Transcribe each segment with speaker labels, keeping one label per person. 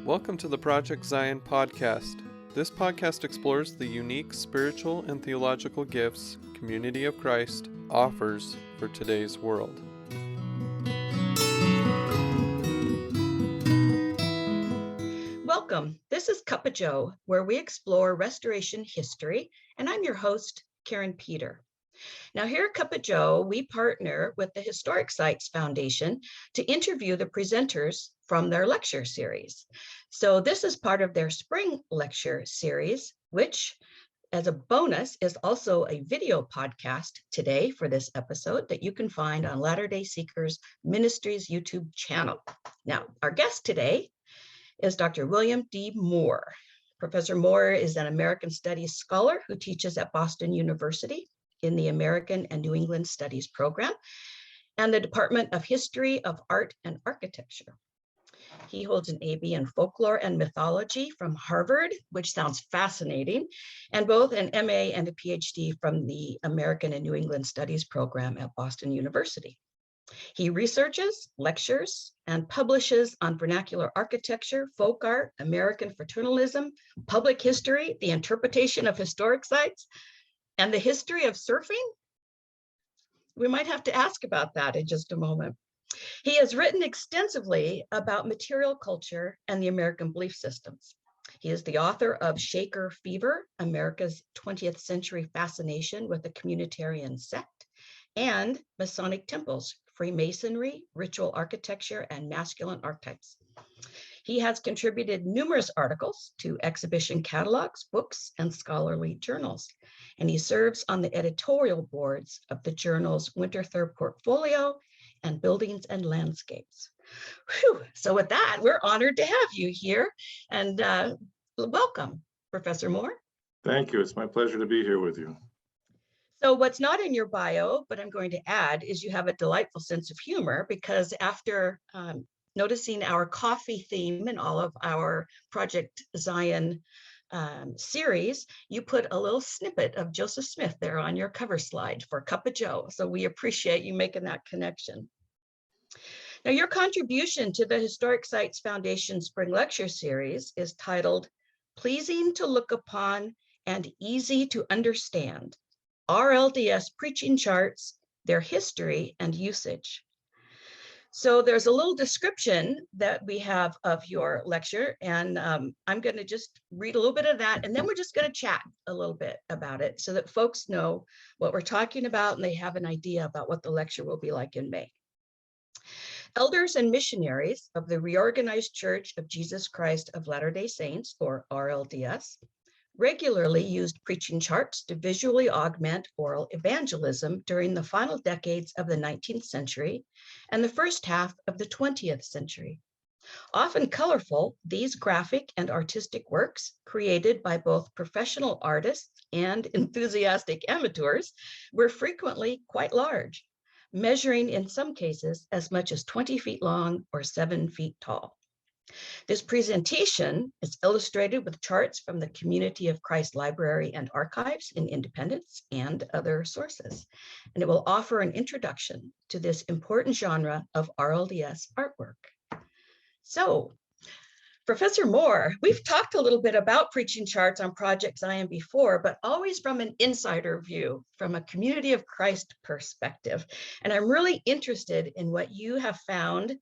Speaker 1: Welcome to the Project Zion podcast. This podcast explores the unique spiritual and theological gifts Community of Christ offers for today's world.
Speaker 2: Welcome. This is Cuppa Joe, where we explore restoration history, and I'm your host, Karin Peter. Now, here at Cuppa Joe, we partner with the Historic Sites Foundation to interview the presenters from their lecture series. So this is part of their spring lecture series, which, as a bonus, is also a video podcast today for this episode that you can find on Latter-day Seekers Ministries YouTube channel. Now, our guest today is Dr. William D. Moore. Professor Moore is an American Studies scholar who teaches at Boston University in the American and New England Studies program and the Department of History of Art and Architecture. He holds an AB in Folklore and Mythology from Harvard, which sounds fascinating, and both an MA and a PhD from the American and New England Studies program at Boston University. He researches, lectures, and publishes on vernacular architecture, folk art, American fraternalism, public history, the interpretation of historic sites, and the history of surfing. We might have to ask about that in just a moment. He has written extensively about material culture and the American belief systems. He is the author of Shaker Fever, America's 20th Century Fascination with the Communitarian Sect, and Masonic Temples, Freemasonry, Ritual Architecture, and Masculine Archetypes. He has contributed numerous articles to exhibition catalogs, books, and scholarly journals, and he serves on the editorial boards of the journals Winter Third Portfolio and Buildings and Landscapes. Whew. So with that, we're honored to have you here, and welcome, Professor Moore.
Speaker 3: Thank you. It's my pleasure to be here with you.
Speaker 2: So what's not in your bio, but I'm going to add, is you have a delightful sense of humor, because after noticing our coffee theme in all of our Project Zion series, you put a little snippet of Joseph Smith there on your cover slide for Cuppa Joe. So we appreciate you making that connection. Now, your contribution to the Historic Sites Foundation Spring Lecture Series is titled Pleasing to Look Upon and Easy to Understand, RLDS Preaching Charts, Their History and Usage. So there's a little description that we have of your lecture, and I'm going to just read a little bit of that, and then we're just going to chat a little bit about it so that folks know what we're talking about and they have an idea about what the lecture will be like in May. Elders and missionaries of the Reorganized Church of Jesus Christ of Latter-day Saints, or RLDS, regularly used preaching charts to visually augment oral evangelism during the final decades of the 19th century and the first half of the 20th century. Often colorful, these graphic and artistic works, created by both professional artists and enthusiastic amateurs, were frequently quite large, measuring in some cases as much as 20 feet long or 7 feet tall. This presentation is illustrated with charts from the Community of Christ Library and Archives in Independence and other sources, and it will offer an introduction to this important genre of RLDS artwork. So, Professor Moore, we've talked a little bit about preaching charts on Project Zion before, but always from an insider view, from a Community of Christ perspective. And I'm really interested in what you have found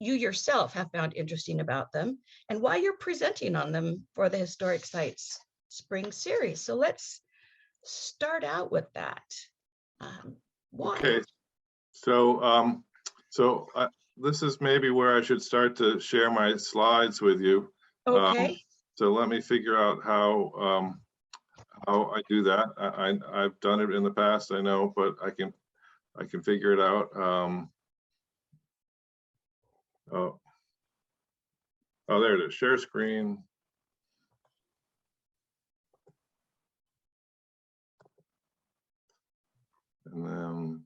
Speaker 2: you yourself have found interesting about them, and why you're presenting on them for the Historic Sites Spring Series. So let's start out with that. Why?
Speaker 3: Okay, so this is maybe where I should start to share my slides with you.
Speaker 2: Okay.
Speaker 3: So let me figure out how I do that. I've done it in the past, I know, but I can figure it out. Oh, there it is. Share screen. And then,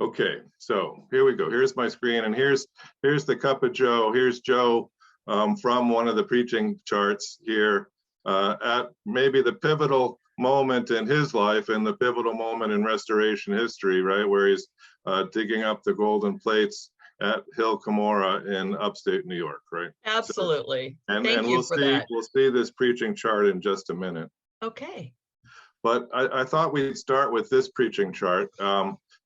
Speaker 3: okay, so here we go. Here's my screen, and here's the Cuppa Joe. Here's Joe from one of the preaching charts here at maybe the pivotal moment in his life and the pivotal moment in restoration history, right, where he's digging up the golden plates at Hill Cumorah in upstate New York, right?
Speaker 2: Absolutely.
Speaker 3: So,
Speaker 2: Thank you for that.
Speaker 3: We'll see this preaching chart in just a minute.
Speaker 2: Okay.
Speaker 3: But I thought we'd start with this preaching chart.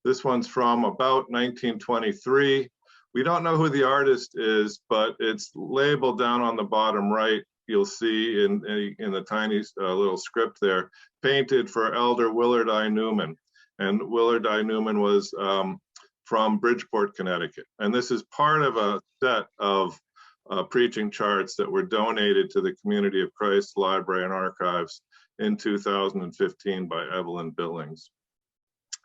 Speaker 3: This one's from about 1923. We don't know who the artist is, but it's labeled down on the bottom right. You'll see in the tiny little script there, painted for Elder Willard I. Newman. And Willard I. Newman was from Bridgeport, Connecticut. And this is part of a set of preaching charts that were donated to the Community of Christ Library and Archives in 2015 by Evelyn Billings.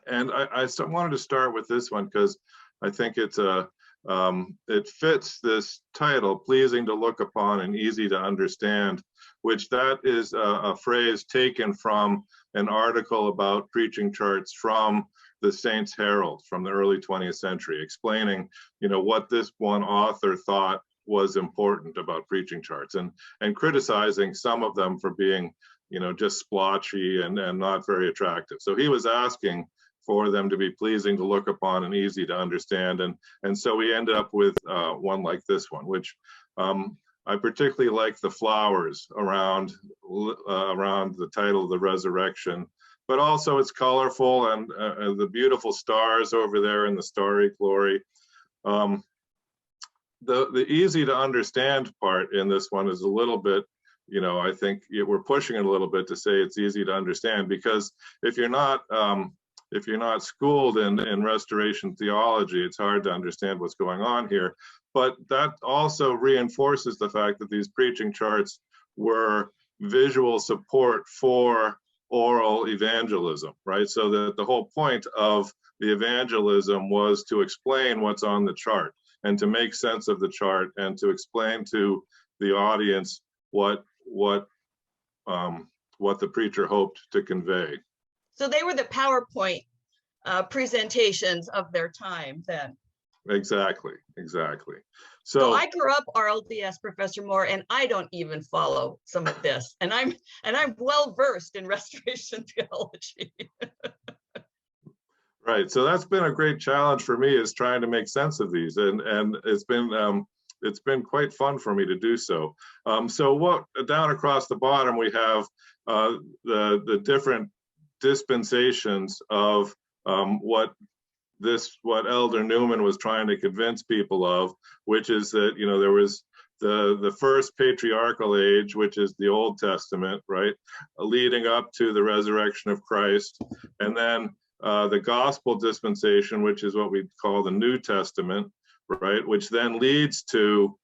Speaker 3: And I wanted to start with this one because I think it's it fits this title, pleasing to look upon and easy to understand, which that is a phrase taken from an article about preaching charts from the Saints Herald from the early 20th century, explaining, what this one author thought was important about preaching charts, and criticizing some of them for being, just splotchy and not very attractive. So he was asking for them to be pleasing to look upon and easy to understand. And so we ended up with one like this one, which I particularly like the flowers around the title of the resurrection, but also it's colorful and the beautiful stars over there in the starry glory. The easy to understand part in this one is a little bit, I think we're pushing it a little bit to say it's easy to understand, because if you're not schooled in restoration theology, it's hard to understand what's going on here. But that also reinforces the fact that these preaching charts were visual support for oral evangelism, right? So that the whole point of the evangelism was to explain what's on the chart and to make sense of the chart and to explain to the audience what the preacher hoped to convey.
Speaker 2: So they were the PowerPoint presentations of their time then.
Speaker 3: Exactly.
Speaker 2: So I grew up RLDS, Professor Moore, and I don't even follow some of this. And I'm well versed in restoration theology.
Speaker 3: Right. So that's been a great challenge for me, is trying to make sense of these, and it's been quite fun for me to do so. So what down across the bottom we have the different dispensations of what Elder Newman was trying to convince people of, which is that there was the first patriarchal age, which is the Old Testament, right, leading up to the resurrection of Christ, and then the gospel dispensation, which is what we call the New Testament, right, which then leads to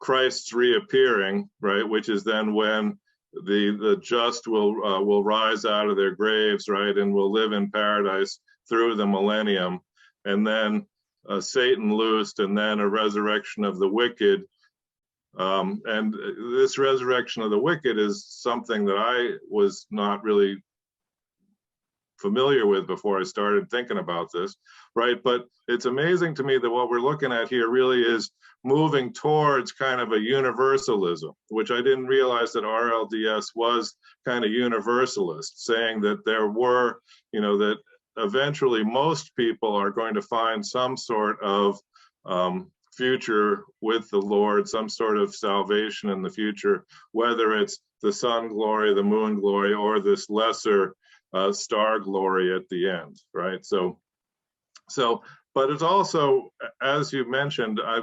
Speaker 3: Christ's reappearing, right, which is then when the just will rise out of their graves, right, and will live in paradise through the millennium, and then Satan loosed, and then a resurrection of the wicked. And this resurrection of the wicked is something that I was not really familiar with before I started thinking about this, right? But it's amazing to me that what we're looking at here really is moving towards kind of a universalism, which I didn't realize that RLDS was kind of universalist, saying that there were, that eventually most people are going to find some sort of future with the Lord, some sort of salvation in the future, whether it's the sun glory, the moon glory, or this lesser star glory at the end, right? So, but it's also, as you mentioned, I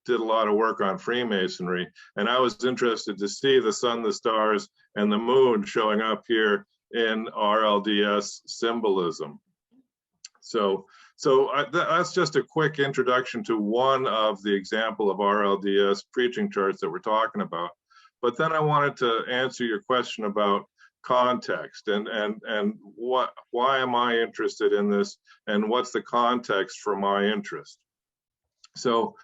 Speaker 3: did a lot of work on Freemasonry, and I was interested to see the sun, the stars, and the moon showing up here in RLDS symbolism. So that's just a quick introduction to one of the example of RLDS preaching charts that we're talking about. But then I wanted to answer your question about context and why am I interested in this, and what's the context for my interest. So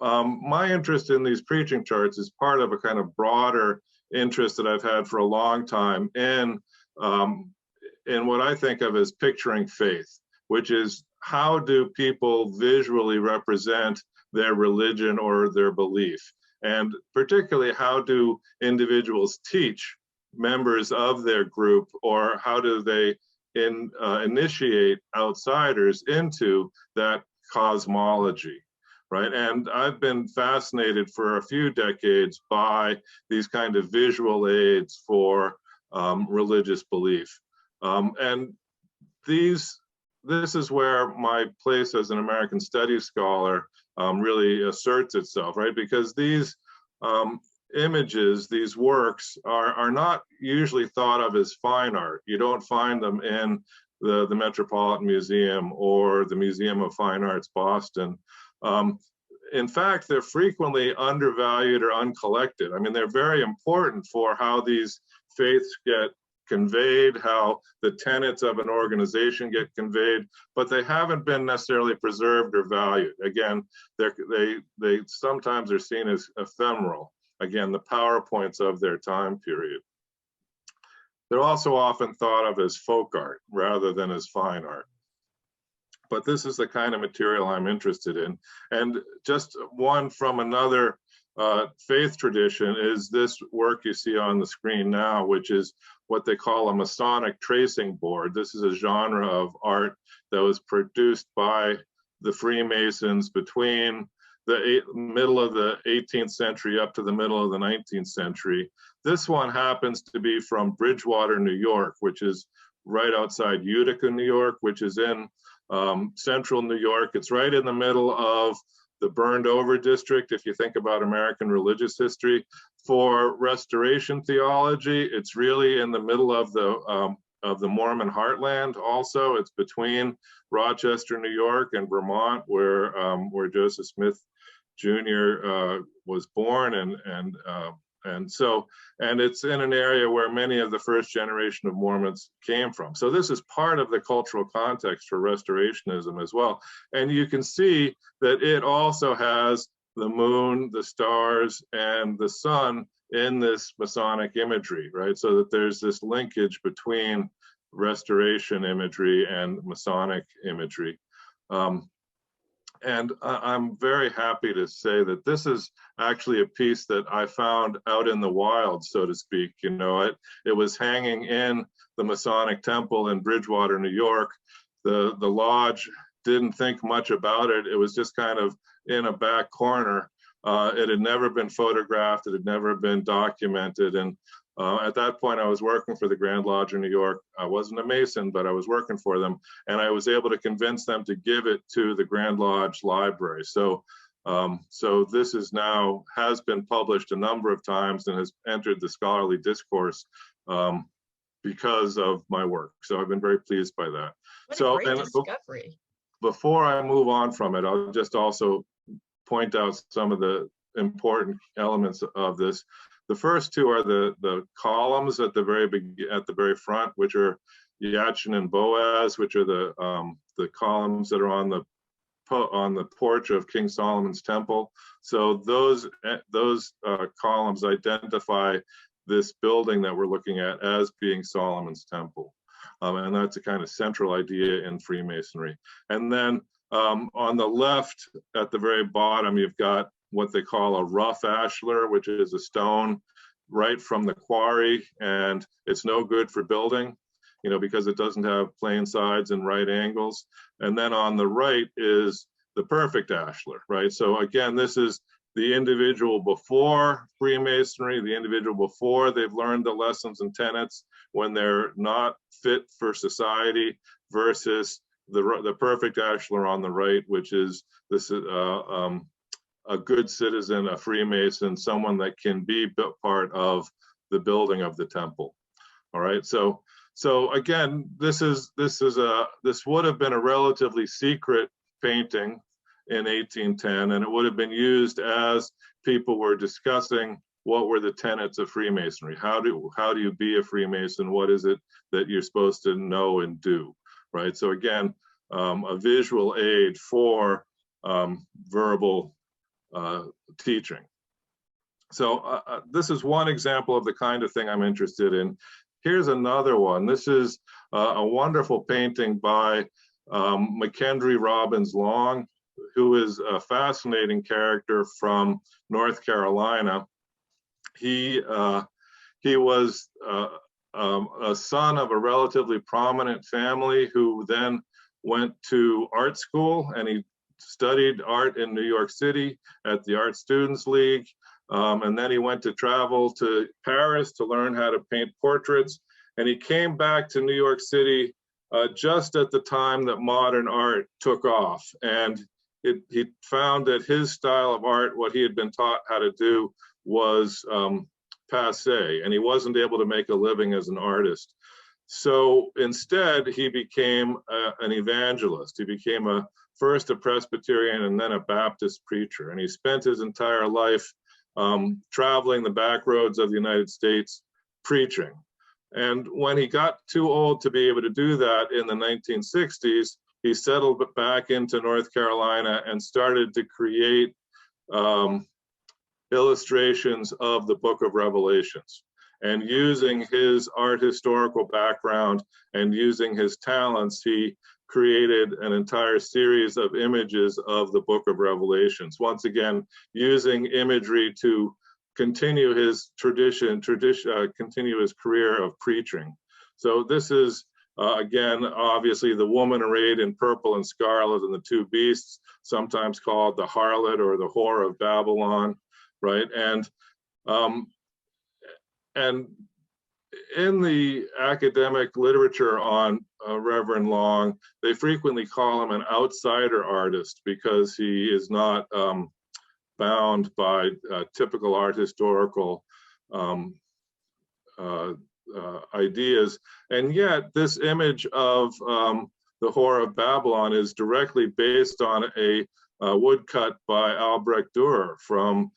Speaker 3: my interest in these preaching charts is part of a kind of broader interest that I've had for a long time in what I think of as picturing faith, which is how do people visually represent their religion or their belief, and particularly how do individuals teach members of their group, or how do they initiate outsiders into that cosmology, right? And I've been fascinated for a few decades by these kind of visual aids for religious belief. And this is where my place as an American Studies scholar really asserts itself, right? Because these images, these works are not usually thought of as fine art. You don't find them in the Metropolitan Museum or the Museum of Fine Arts, Boston. In fact, they're frequently undervalued or uncollected. I mean, they're very important for how these faiths get conveyed, how the tenets of an organization get conveyed, but they haven't been necessarily preserved or valued. Again, they sometimes are seen as ephemeral. Again, the PowerPoints of their time period. They're also often thought of as folk art rather than as fine art. But this is the kind of material I'm interested in. And just one from another faith tradition is this work you see on the screen now, which is what they call a Masonic tracing board. This is a genre of art that was produced by the Freemasons between the middle of the 18th century up to the middle of the 19th century. This one happens to be from Bridgewater, New York, which is right outside Utica, New York, which is in central New York. It's right in the middle of the burned over district. If you think about American religious history, for restoration theology, it's really in the middle of the Mormon heartland. Also, it's between Rochester, New York, and Vermont, where Joseph Smith Jr. Was born, and it's in an area where many of the first generation of Mormons came from. So this is part of the cultural context for restorationism as well. And you can see that it also has the moon, the stars, and the sun in this Masonic imagery, right? So that there's this linkage between restoration imagery and Masonic imagery. And I'm very happy to say that this is actually a piece that I found out in the wild, so to speak. You know, it was hanging in the Masonic Temple in Bridgewater, New York. The lodge didn't think much about it. It was just kind of in a back corner. It had never been photographed. It had never been documented. And at that point, I was working for the Grand Lodge in New York. I wasn't a Mason, but I was working for them. And I was able to convince them to give it to the Grand Lodge Library. So this is now, has been published a number of times and has entered the scholarly discourse because of my work. So I've been very pleased by that.
Speaker 2: What a great discovery.
Speaker 3: Before I move on from it, I'll just also point out some of the important elements of this. The first two are the columns at the very front, which are Yachin and Boaz, which are the columns that are on the porch of King Solomon's temple. So those columns identify this building that we're looking at as being Solomon's temple, and that's a kind of central idea in Freemasonry. And then on the left, at the very bottom, you've got what they call a rough ashlar, which is a stone right from the quarry, and it's no good for building, you know, because it doesn't have plane sides and right angles. And then on the right is the perfect ashlar, right? So again, this is the individual before Freemasonry, the individual before they've learned the lessons and tenets when they're not fit for society, versus the perfect ashlar on the right, which is this a good citizen, a Freemason, someone that can be part of the building of the temple. All right, so again, this would have been a relatively secret painting in 1810, and it would have been used as people were discussing what were the tenets of Freemasonry. How do you be a Freemason? What is it that you're supposed to know and do, right? So again, a visual aid for verbal teaching. So this is one example of the kind of thing I'm interested in. Here's another one. This is a wonderful painting by McKendree Robbins Long, who is a fascinating character from North Carolina. He was a son of a relatively prominent family who then went to art school, and he studied art in New York City at the Art Students League, and then he went to travel to Paris to learn how to paint portraits, and he came back to New York City just at the time that modern art took off, and he found that his style of art, what he had been taught how to do, was passé, and he wasn't able to make a living as an artist. So instead, he became an evangelist. He became first a Presbyterian and then a Baptist preacher. And he spent his entire life traveling the back roads of the United States preaching. And when he got too old to be able to do that in the 1960s, he settled back into North Carolina and started to create illustrations of the Book of Revelations. And using his art historical background and using his talents, he created an entire series of images of the Book of Revelations. Once again, using imagery to continue his continue his career of preaching. So this is, again, obviously the woman arrayed in purple and scarlet and the two beasts, sometimes called the harlot or the whore of Babylon, right? And in the academic literature on Reverend Long, they frequently call him an outsider artist because he is not bound by typical art historical ideas. And yet this image of the Whore of Babylon is directly based on a woodcut by Albrecht Dürer from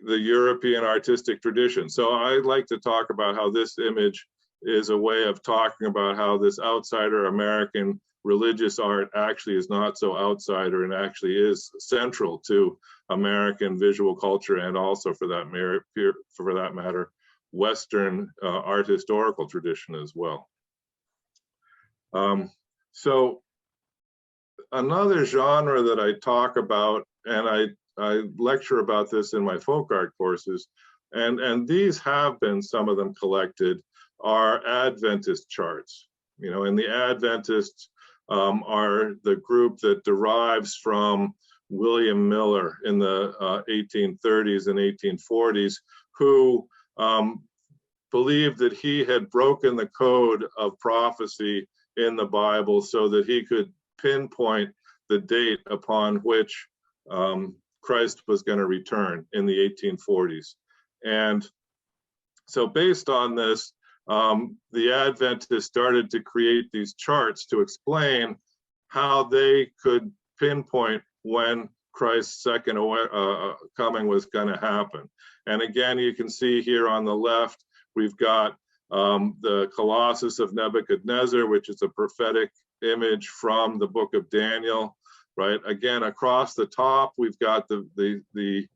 Speaker 3: the European artistic tradition. So I like to talk about how this image is a way of talking about how this outsider American religious art actually is not so outsider and actually is central to American visual culture, and also for that matter, Western art historical tradition as well. So another genre that I talk about, and I lecture about this in my folk art courses, and these have been, some of them collected, are Adventist charts. You know, and the Adventists are the group that derives from William Miller in the 1830s and 1840s, who believed that he had broken the code of prophecy in the Bible so that he could pinpoint the date upon which Christ was going to return in the 1840s. And so based on this, the Adventists started to create these charts to explain how they could pinpoint when Christ's second coming was going to happen. And again, you can see here on the left, we've got the Colossus of Nebuchadnezzar, which is a prophetic image from the book of Daniel. Right, again, across the top, we've got the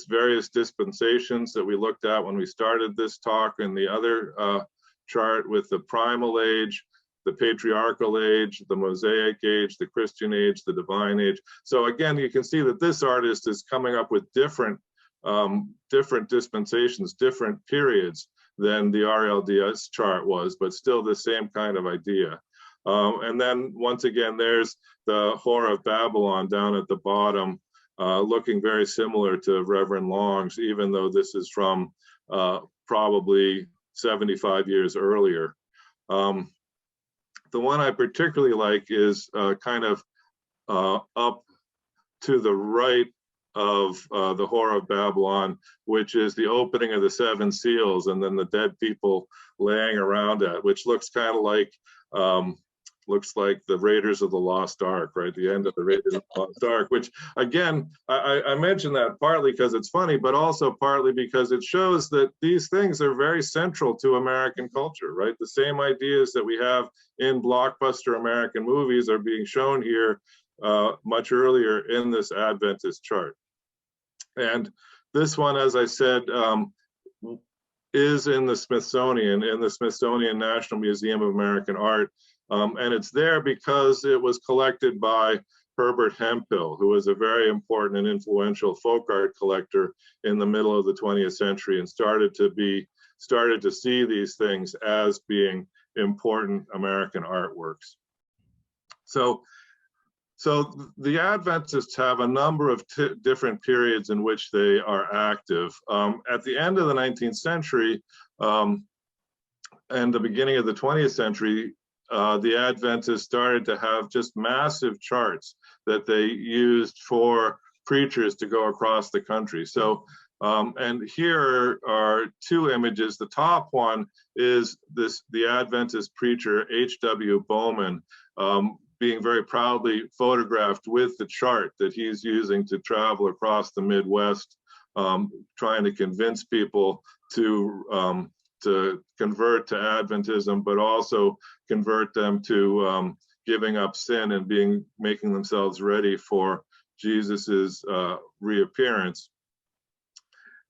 Speaker 3: various dispensations that we looked at when we started this talk, and the other chart with the primal age, the patriarchal age, the Mosaic age, the Christian age, the divine age. So again, you can see that this artist is coming up with different dispensations, different periods than the RLDS chart was, but still the same kind of idea. And then once again, there's the Whore of Babylon down at the bottom, looking very similar to Reverend Long's, even though this is from probably 75 years earlier. The one I particularly like is kind of up to the right of the Whore of Babylon, which is the opening of the seven seals and then the dead people laying around it, which looks kind of like the Raiders of the Lost Ark, right? The end of the Raiders of the Lost Ark, which again, I mentioned that partly because it's funny, but also partly because it shows that these things are very central to American culture, right? The same ideas that we have in blockbuster American movies are being shown here much earlier in this Adventist chart. And this one, as I said, is in the Smithsonian National Museum of American Art. And it's there because it was collected by Herbert Hemphill, who was a very important and influential folk art collector in the middle of the 20th century, and started to see these things as being important American artworks. So So the Adventists have a number of different periods in which they are active. At the end of the 19th century and the beginning of the 20th century, the Adventists started to have just massive charts that they used for preachers to go across the country. So, and here are two images. The top one is the Adventist preacher, H.W. Bowman, being very proudly photographed with the chart that he's using to travel across the Midwest, trying to convince people to convert to Adventism, but also convert them to giving up sin and making themselves ready for Jesus's reappearance.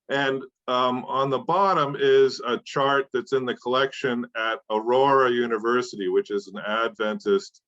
Speaker 3: And on the bottom is a chart that's in the collection at Aurora University, which is an Adventist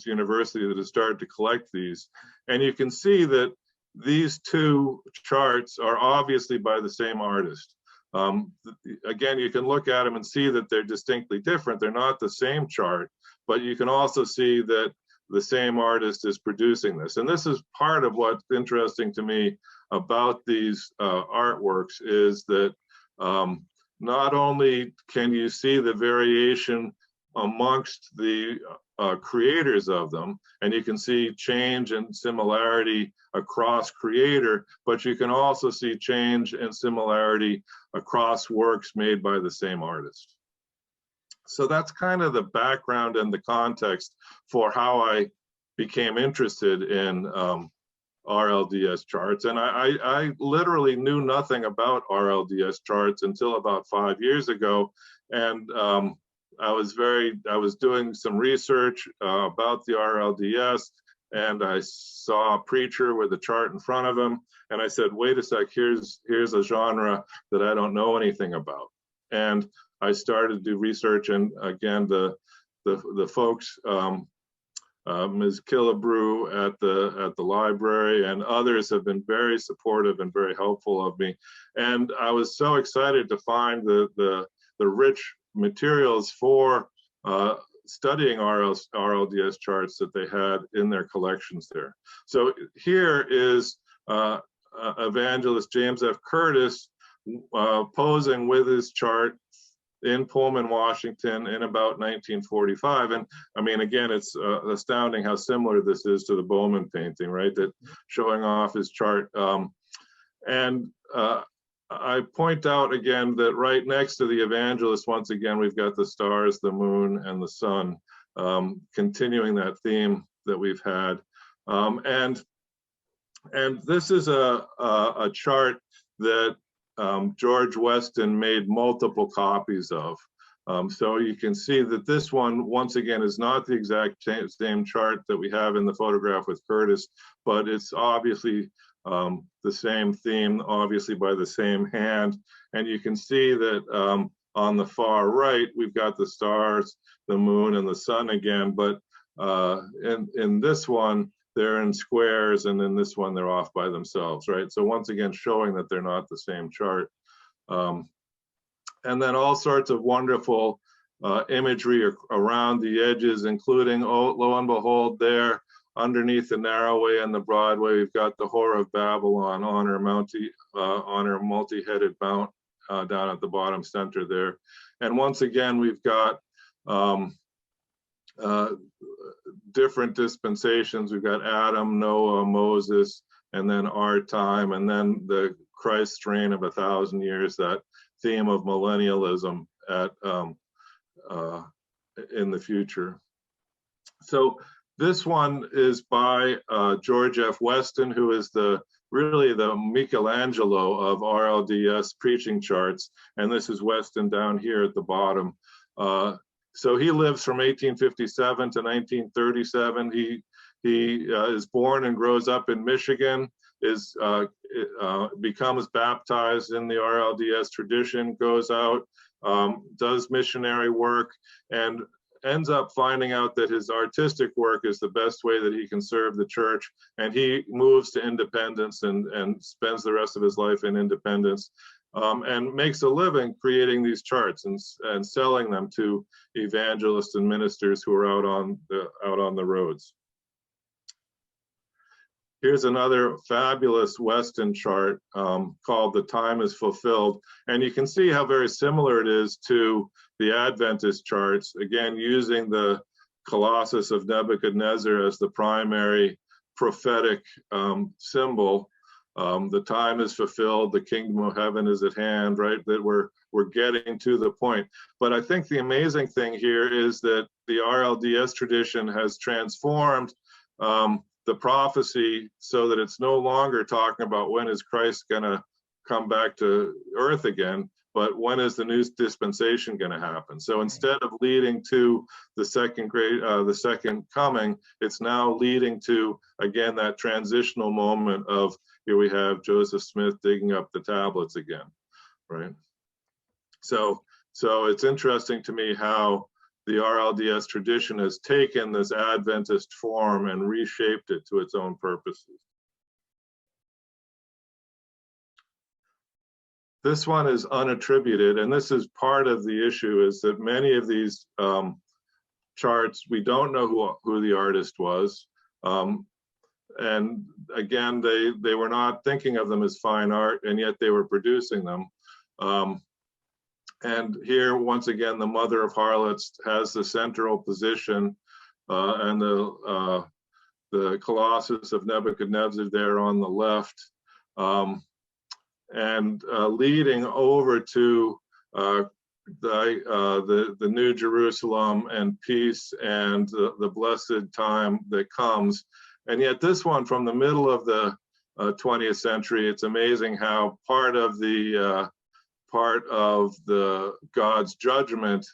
Speaker 3: university that has started to collect these. And you can see that these two charts are obviously by the same artist. Again, you can look at them and see that they're distinctly different. They're not the same chart, but you can also see that the same artist is producing this. And this is part of what's interesting to me about these artworks, is that not only can you see the variation amongst the creators of them, and you can see change and similarity across creator, but you can also see change and similarity across works made by the same artist. So that's kind of the background and the context for how I became interested in RLDS charts. And I literally knew nothing about RLDS charts until about 5 years ago. And I was doing some research about the RLDS, and I saw a preacher with a chart in front of him, and I said, wait a sec, here's a genre that I don't know anything about. And I started to do research, and again, the folks, Ms. Killebrew at the library and others have been very supportive and very helpful of me. And I was so excited to find the rich materials for studying RLDS charts that they had in their collections there. So here is evangelist James F. Curtis posing with his chart in Pullman, Washington in about 1945. And I mean, again, it's astounding how similar this is to the Bowman painting, right? That showing off his chart. I point out again that right next to the evangelist, once again, we've got the stars, the moon, and the sun, continuing that theme that we've had. And this is a chart that George Weston made multiple copies of. So you can see that this one, once again, is not the exact same chart that we have in the photograph with Curtis, but it's obviously the same theme, obviously by the same hand. And you can see that on the far right, we've got the stars, the moon, and the sun again, but in this one, they're in squares, and in this one, they're off by themselves, right? So once again, showing that they're not the same chart. And then all sorts of wonderful imagery around the edges, including, oh, lo and behold, there, underneath the narrow way and the broad way, we've got the Whore of Babylon on her multi-headed mount down at the bottom center there. And once again, we've got different dispensations. We've got Adam, Noah, Moses, and then our time, and then the Christ's reign of 1,000 years, that theme of millennialism in the future. So this one is by George F. Weston, who is really the Michelangelo of RLDS preaching charts. And this is Weston down here at the bottom. So he lives from 1857 to 1937. He is born and grows up in Michigan, becomes baptized in the RLDS tradition, goes out, does missionary work, and ends up finding out that his artistic work is the best way that he can serve the church. And he moves to Independence and spends the rest of his life in Independence. and makes a living creating these charts and selling them to evangelists and ministers who are out on the roads. Here's another fabulous Weston chart called "The Time is Fulfilled," and you can see how very similar it is to the Adventist charts. Again, using the Colossus of Nebuchadnezzar as the primary prophetic symbol. The time is fulfilled, the kingdom of heaven is at hand, right? That we're getting to the point. But I think the amazing thing here is that the RLDS tradition has transformed the prophecy so that it's no longer talking about when is Christ going to come back to earth again, but when is the new dispensation going to happen? So instead of leading to the second coming, it's now leading to, again, that transitional moment of, here we have Joseph Smith digging up the tablets again, right? So it's interesting to me how the RLDS tradition has taken this Adventist form and reshaped it to its own purposes. This one is unattributed, and this is part of the issue, is that many of these charts, we don't know who the artist was. And again, they were not thinking of them as fine art, and yet they were producing them. And here, once again, the mother of harlots has the central position, and the Colossus of Nebuchadnezzar there on the left, and leading over to the New Jerusalem and peace and the blessed time that comes. And yet this one from the middle of the 20th century, it's amazing how part of the God's judgment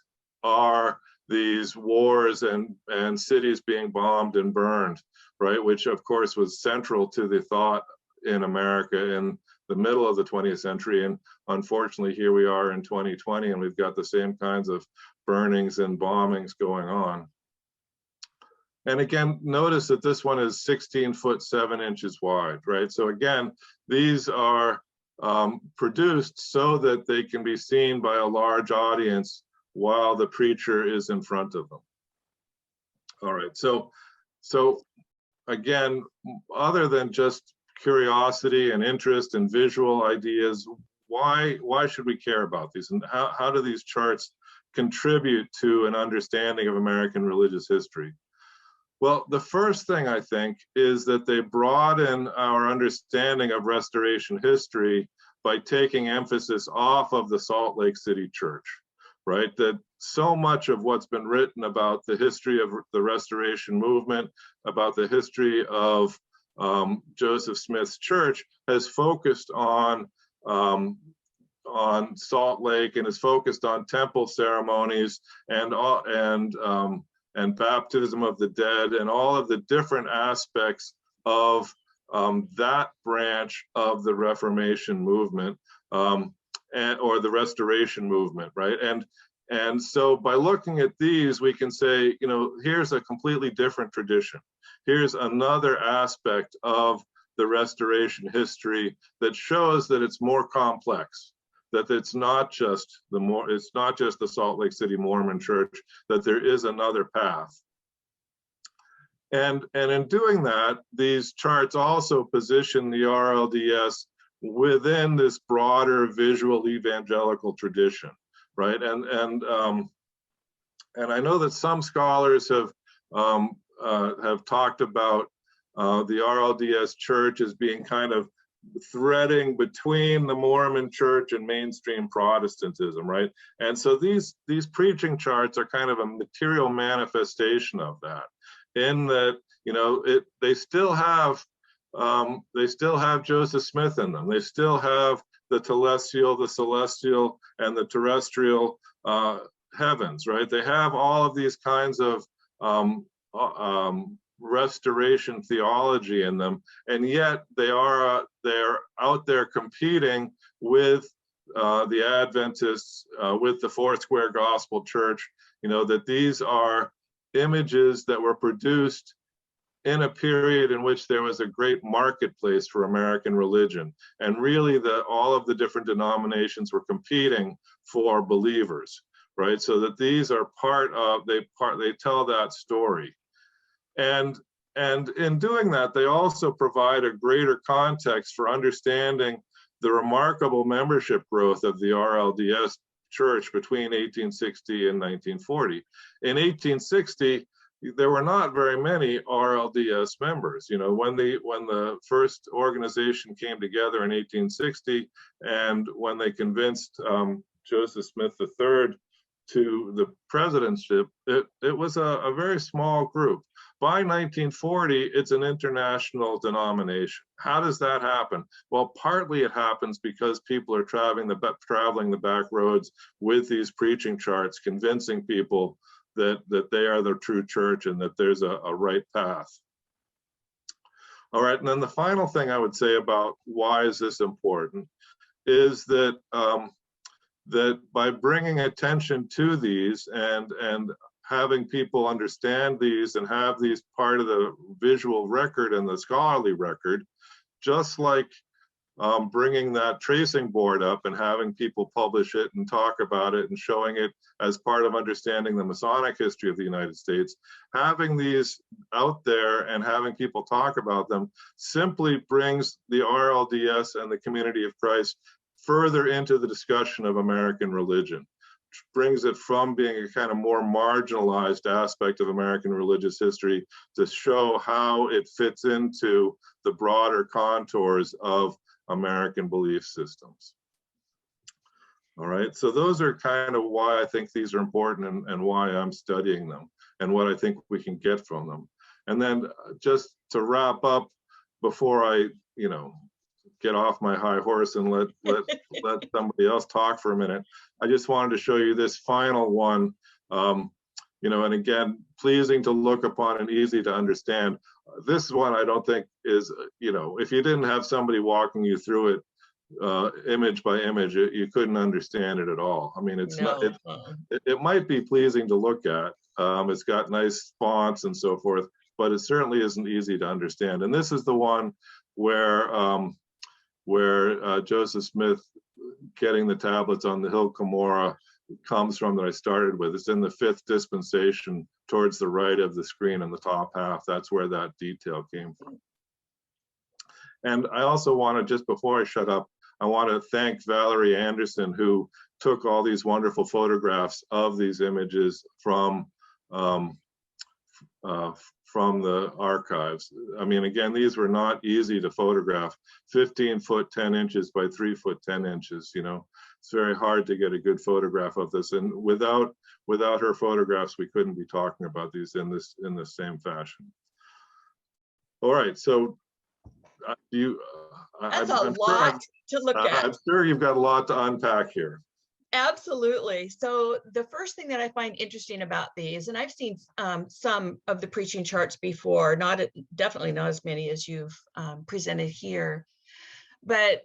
Speaker 3: are these wars and cities being bombed and burned, right? Which of course was central to the thought in America in the middle of the 20th century. And unfortunately, here we are in 2020, and we've got the same kinds of burnings and bombings going on. And again, notice that this one is 16 foot 7 inches wide, right? So again, these are produced so that they can be seen by a large audience while the preacher is in front of them. All right, so again, other than just curiosity and interest and visual ideas, why should we care about these, and how do these charts contribute to an understanding of American religious history? Well, the first thing I think is that they broaden our understanding of Restoration history by taking emphasis off of the Salt Lake City Church, right? That so much of what's been written about the history of the Restoration movement, about the history of Joseph Smith's church, has focused on Salt Lake and is focused on temple ceremonies and baptism of the dead and all of the different aspects of that branch of the Reformation movement or the Restoration movement, right? And so by looking at these, we can say, you know, here's a completely different tradition. Here's another aspect of the Restoration history that shows that it's more complex, that it's not just the Salt Lake City Mormon Church, that there is another path. And in doing that, these charts also position the RLDS within this broader visual evangelical tradition, right? And I know that some scholars have talked about the RLDS church as being kind of threading between the Mormon church and mainstream Protestantism, right? And so these preaching charts are kind of a material manifestation of that, in that, you know, they still have Joseph Smith in them. They still have the telestial, the celestial, and the terrestrial heavens, right? They have all of these kinds of Restoration theology in them, and yet they're out there competing with the Adventists, with the Foursquare Gospel Church. You know, that these are images that were produced in a period in which there was a great marketplace for American religion, and really all of the different denominations were competing for believers, right? So that these are they tell that story. And in doing that, they also provide a greater context for understanding the remarkable membership growth of the RLDS Church between 1860 and 1940. In 1860, there were not very many RLDS members. You know, when the first organization came together in 1860, and when they convinced Joseph Smith III to the presidentship, it was a very small group. By 1940, it's an international denomination. How does that happen? Well, partly it happens because people are traveling the back roads with these preaching charts, convincing people that they are the true church and that there's a right path. All right, and then the final thing I would say about why is this important is that that by bringing attention to these and having people understand these and have these part of the visual record and the scholarly record, just like bringing that tracing board up and having people publish it and talk about it and showing it as part of understanding the Masonic history of the United States, having these out there and having people talk about them simply brings the RLDS and the Community of Christ further into the discussion of American religion, which brings it from being a kind of more marginalized aspect of American religious history to show how it fits into the broader contours of American belief systems. All right, so those are kind of why I think these are important and why I'm studying them and what I think we can get from them. And then just to wrap up, before I, get off my high horse and let somebody else talk for a minute, I just wanted to show you this final one. And again, pleasing to look upon and easy to understand. This one I don't think is, if you didn't have somebody walking you through it image by image, you couldn't understand it at all. I mean, it's not. It might be pleasing to look at. It's got nice fonts and so forth, but it certainly isn't easy to understand. And this is the one where Joseph Smith getting the tablets on the Hill Cumorah comes from, that I started with. It's in the 5th dispensation towards the right of the screen in the top half. That's where that detail came from. And I also want to, just before I shut up, I want to thank Valerie Anderson, who took all these wonderful photographs of these images from the archives. I mean, again, these were not easy to photograph. 15 foot 10 inches by 3 foot 10 inches. It's very hard to get a good photograph of this. And without her photographs, we couldn't be talking about these in this same fashion. All right, so
Speaker 2: that's a lot to look at.
Speaker 3: I'm sure you've got a lot to unpack here.
Speaker 2: Absolutely. So the first thing that I find interesting about these, and I've seen some of the preaching charts before, definitely not as many as you've presented here, but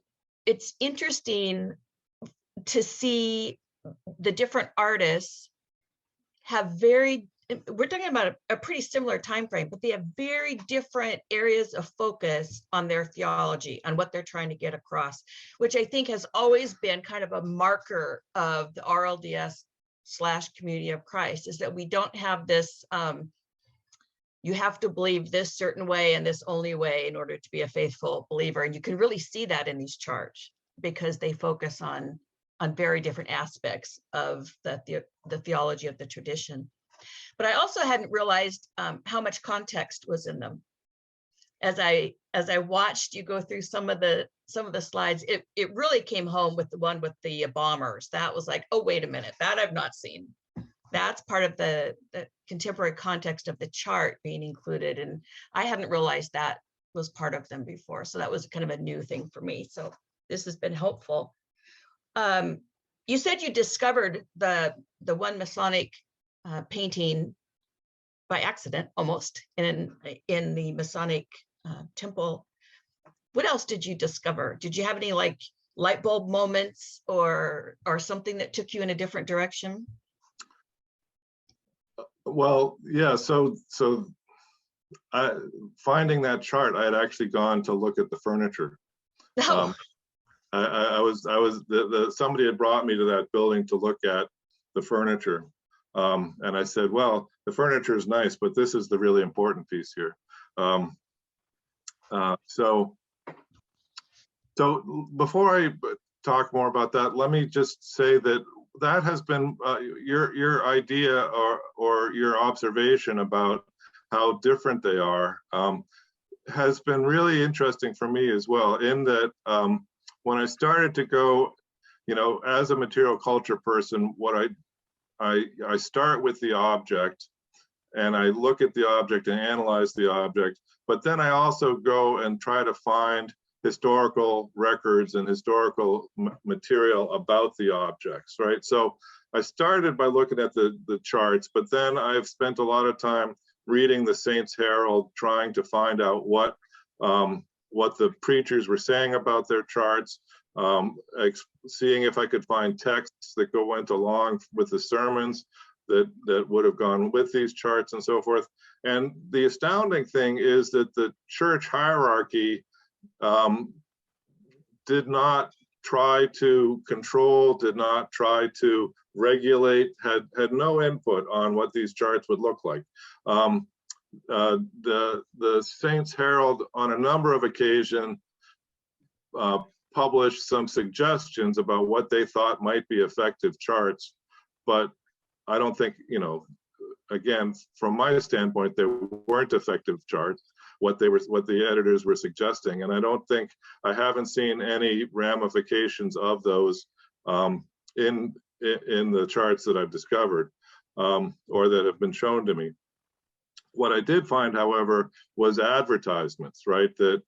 Speaker 2: it's interesting to see the different artists have we're talking about a pretty similar time frame, but they have very different areas of focus on their theology, on what they're trying to get across, which I think has always been kind of a marker of the RLDS/Community of Christ, is that we don't have this, you have to believe this certain way and this only way in order to be a faithful believer. And you can really see that in these charts because they focus on very different aspects of the theology of the tradition. But I also hadn't realized how much context was in them. As I watched you go through some of the slides, it really came home with the one with the bombers. That was like, oh, wait a minute, that I've not seen. That's part of the contemporary context of the chart being included. And I hadn't realized that was part of them before. So that was kind of a new thing for me. So this has been helpful. You said you discovered the one Masonic painting by accident, almost, in the Masonic temple. What else did you discover? Did you have any like light bulb moments or something that took you in a different direction?
Speaker 3: Well, yeah. So finding that chart, I had actually gone to look at the furniture.
Speaker 2: No.
Speaker 3: Somebody had brought me to that building to look at the furniture. And I said, well, the furniture is nice, but this is the really important piece here. So before I talk more about that, let me just say that has been your idea or your observation about how different they are has been really interesting for me as well, in that when I started to go, as a material culture person, what I start with the object, and I look at the object and analyze the object, but then I also go and try to find historical records and historical material about the objects, right? So I started by looking at the charts, but then I've spent a lot of time reading the Saints Herald, trying to find out what the preachers were saying about their charts, seeing if I could find texts that went along with the sermons that would have gone with these charts and so forth. And the astounding thing is that the church hierarchy did not try to control, did not try to regulate, had no input on what these charts would look like. The Saints Herald on a number of occasions published some suggestions about what they thought might be effective charts, but I don't think, again, from my standpoint, they weren't effective charts, what the editors were suggesting. And I haven't seen any ramifications of those in the charts that I've discovered or that have been shown to me. What I did find, however, was advertisements, right? That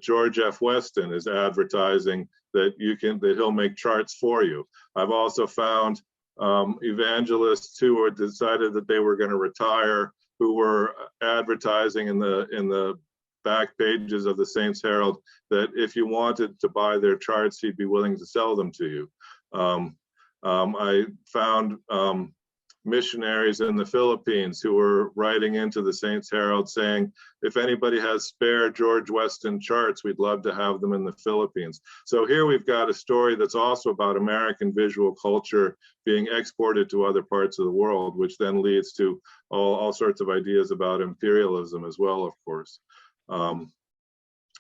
Speaker 3: George F. Weston is advertising that he'll make charts for you. I've also found evangelists who had decided that they were going to retire, who were advertising in the back pages of the Saints Herald that if you wanted to buy their charts, he'd be willing to sell them to you. I found missionaries in the Philippines who were writing into the Saints Herald saying, if anybody has spare George Weston charts, we'd love to have them in the Philippines. So here we've got a story that's also about American visual culture being exported to other parts of the world, which then leads to all sorts of ideas about imperialism as well, of course.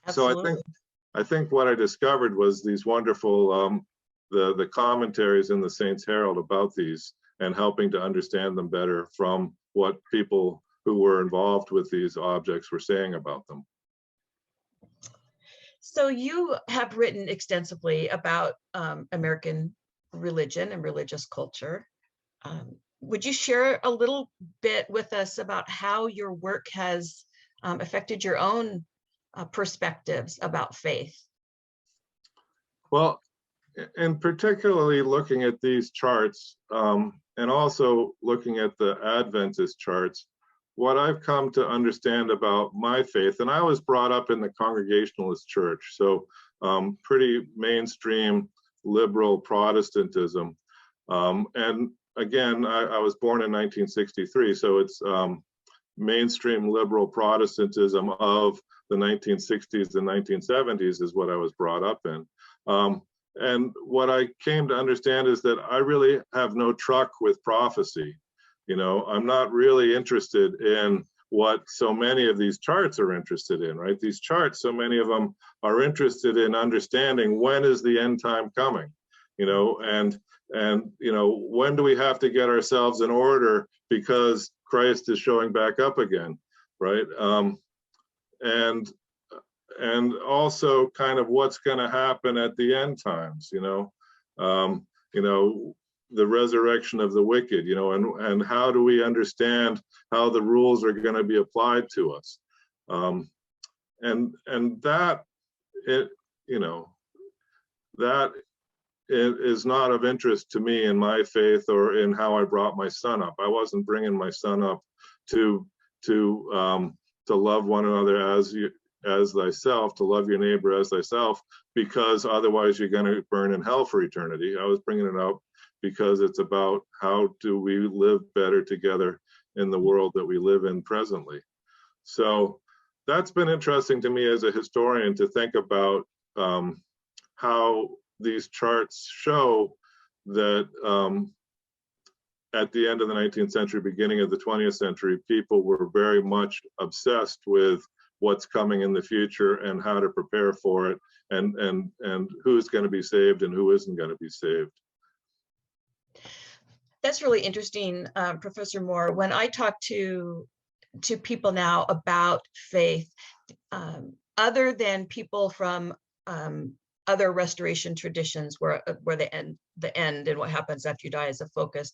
Speaker 3: So I think what I discovered was these wonderful, the commentaries in the Saints Herald about these, and helping to understand them better from what people who were involved with these objects were saying about them.
Speaker 2: So you have written extensively about American religion and religious culture. Would you share a little bit with us about how your work has affected your own perspectives about faith?
Speaker 3: Well, and particularly looking at these charts, and also looking at the Adventist charts, what I've come to understand about my faith, and I was brought up in the Congregationalist church, so pretty mainstream liberal Protestantism. And again, I was born in 1963, so it's mainstream liberal Protestantism of the 1960s and 1970s is what I was brought up in. And what I came to understand is that I really have no truck with prophecy. I'm not really interested in what so many of these charts are interested in, right? These charts, so many of them are interested in understanding when is the end time coming, and when do we have to get ourselves in order because Christ is showing back up again, right? And also kind of what's going to happen at the end times, the resurrection of the wicked, and how do we understand how the rules are going to be applied to us, and that that is not of interest to me in my faith or in how I brought my son up. I wasn't bringing my son up to love one another as thyself, to love your neighbor as thyself, because otherwise you're going to burn in hell for eternity. I was bringing it up because it's about how do we live better together in the world that we live in presently. So that's been interesting to me as a historian to think about how these charts show that at the end of the 19th century, beginning of the 20th century, people were very much obsessed with what's coming in the future and how to prepare for it, and who's going to be saved and who isn't going to be saved.
Speaker 2: That's really interesting, Professor Moore. When I talk to people now about faith, other than people from other restoration traditions where the end and what happens after you die is a focus,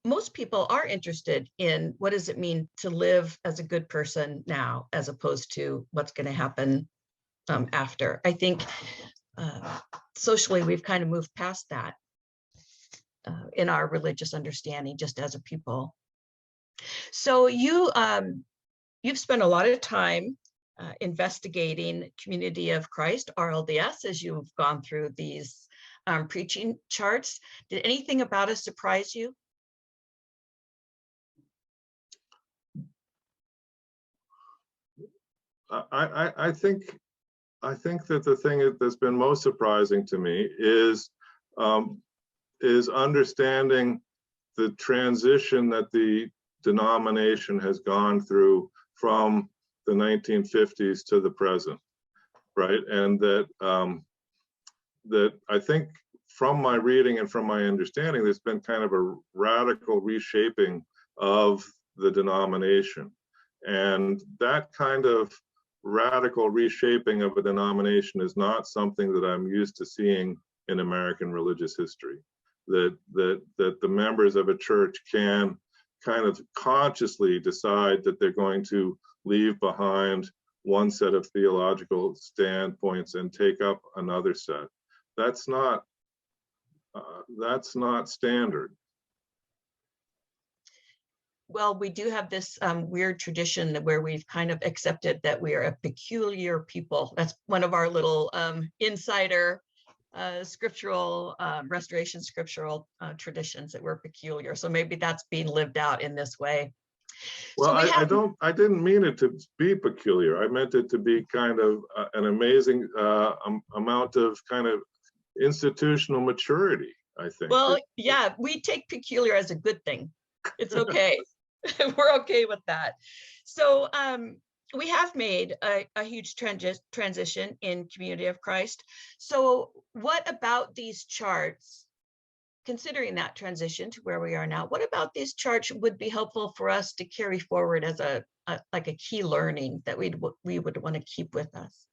Speaker 2: most people are interested in what does it mean to live as a good person now, as opposed to what's going to happen after. I think socially we've kind of moved past that in our religious understanding, just as a people. So you've spent a lot of time investigating Community of Christ, RLDS, as you've gone through these preaching charts. Did anything about it surprise you?
Speaker 3: I think that the thing that's been most surprising to me is understanding the transition that the denomination has gone through from the 1950s to the present, right? And that that I think from my reading and from my understanding, there's been kind of a radical reshaping of the denomination. And that kind of radical reshaping of a denomination is not something that I'm used to seeing in American religious history. That the members of a church can kind of consciously decide that they're going to leave behind one set of theological standpoints and take up another set. That's not standard.
Speaker 2: Well, we do have this weird tradition where we've kind of accepted that we are a peculiar people. That's one of our little insider scriptural restoration scriptural traditions, that we're peculiar. So maybe that's being lived out in this way.
Speaker 3: Well, so I didn't mean it to be peculiar. I meant it to be kind of an amazing amount of kind of institutional maturity, I think.
Speaker 2: Well, yeah, we take peculiar as a good thing. It's okay. We're okay with that. So we have made a huge transition in Community of Christ. So what about these charts, considering that transition to where we are now, what about these charts would be helpful for us to carry forward as a key learning that we would want to keep with us?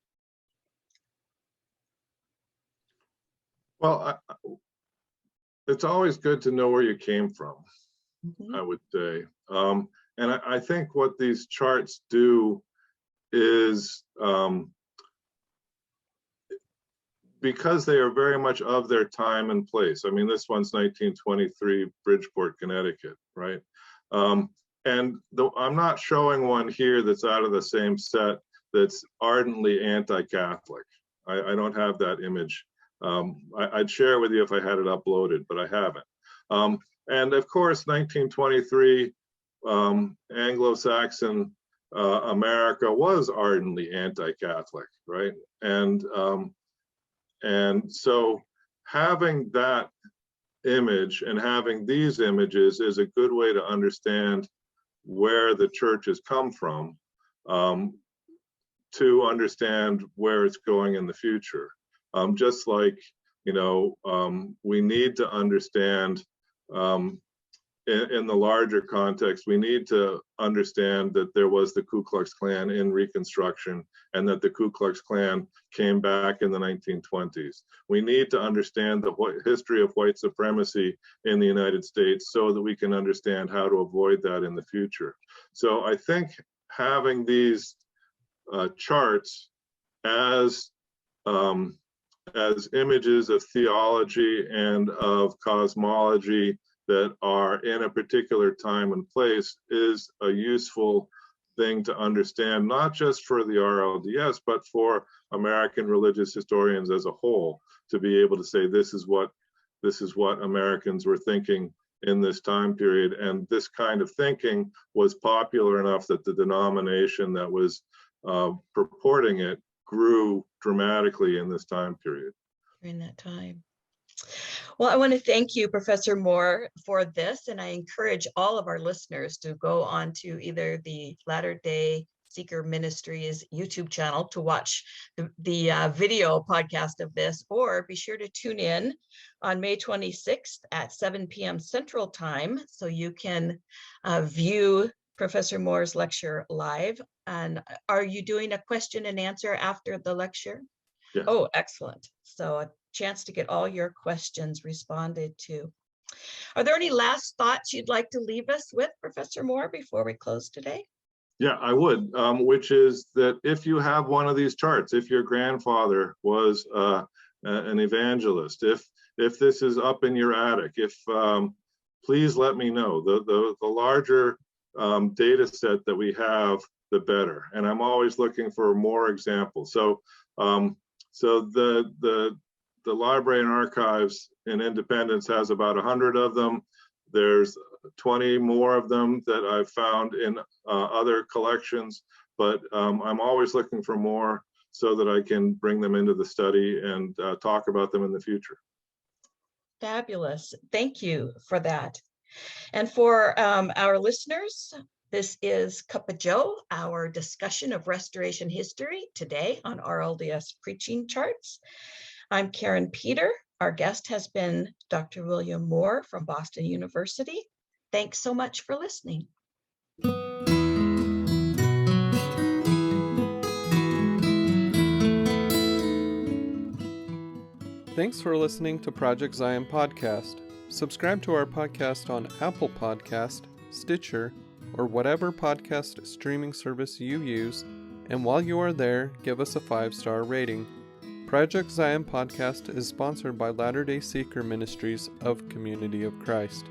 Speaker 3: Well, it's always good to know where you came from, I would say. And I think what these charts do is, because they are very much of their time and place. I mean, this one's 1923, Bridgeport, Connecticut, right? And I'm not showing one here that's out of the same set that's ardently anti-Catholic. I don't have that image. I'd share with you if I had it uploaded, but I haven't. And of course, 1923, Anglo-Saxon America was ardently anti-Catholic, right? And so having that image and having these images is a good way to understand where the church has come from, to understand where it's going in the future. Just like, you know, we need to understand in the larger context, we need to understand that there was the Ku Klux Klan in Reconstruction and that the Ku Klux Klan came back in the 1920s. We need to understand the history of white supremacy in the United States so that we can understand how to avoid that in the future. So I think having these charts as images of theology and of cosmology that are in a particular time and place is a useful thing to understand, not just for the RLDS, but for American religious historians as a whole, to be able to say this is what Americans were thinking in this time period. And this kind of thinking was popular enough that the denomination that was purporting it grew dramatically in this time period.
Speaker 2: During that time. Well, I want to thank you, Professor Moore, for this, and I encourage all of our listeners to go on to either the Latter-day Seeker Ministries YouTube channel to watch the video podcast of this, or be sure to tune in on May 26th at 7 p.m. Central Time so you can view Professor Moore's lecture live. And are you doing a question and answer after the lecture?
Speaker 3: Yes.
Speaker 2: Oh, excellent. So a chance to get all your questions responded to. Are there any last thoughts you'd like to leave us with, Professor Moore, before we close today?
Speaker 3: Yeah, I would, which is that if you have one of these charts, if your grandfather was an evangelist, if this is up in your attic, please let me know. The larger data set that we have, the better. And I'm always looking for more examples. So the Library and Archives in Independence has about 100 of them. There's 20 more of them that I've found in other collections, but I'm always looking for more so that I can bring them into the study and talk about them in the future.
Speaker 2: Fabulous. Thank you for that. And for our listeners, this is Cuppa Joe, our discussion of restoration history today on RLDS preaching charts. I'm Karin Peter. Our guest has been Dr. William Moore from Boston University. Thanks so much for listening.
Speaker 1: Thanks for listening to Project Zion Podcast. Subscribe to our podcast on Apple Podcast, Stitcher, or whatever podcast streaming service you use, and while you are there, give us a 5-star rating. Project Zion Podcast is sponsored by Latter-day Seeker Ministries of Community of Christ.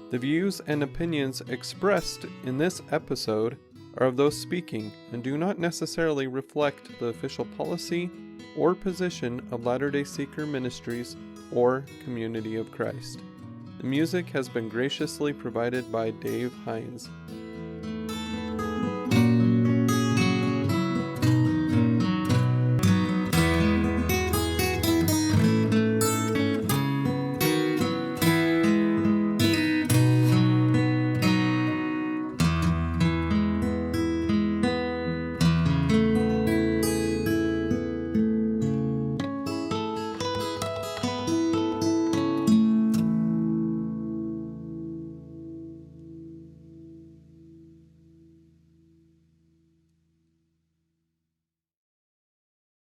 Speaker 1: The views and opinions expressed in this episode are of those speaking and do not necessarily reflect the official policy or position of Latter-day Seeker Ministries or Community of Christ. The music has been graciously provided by Dave Hines.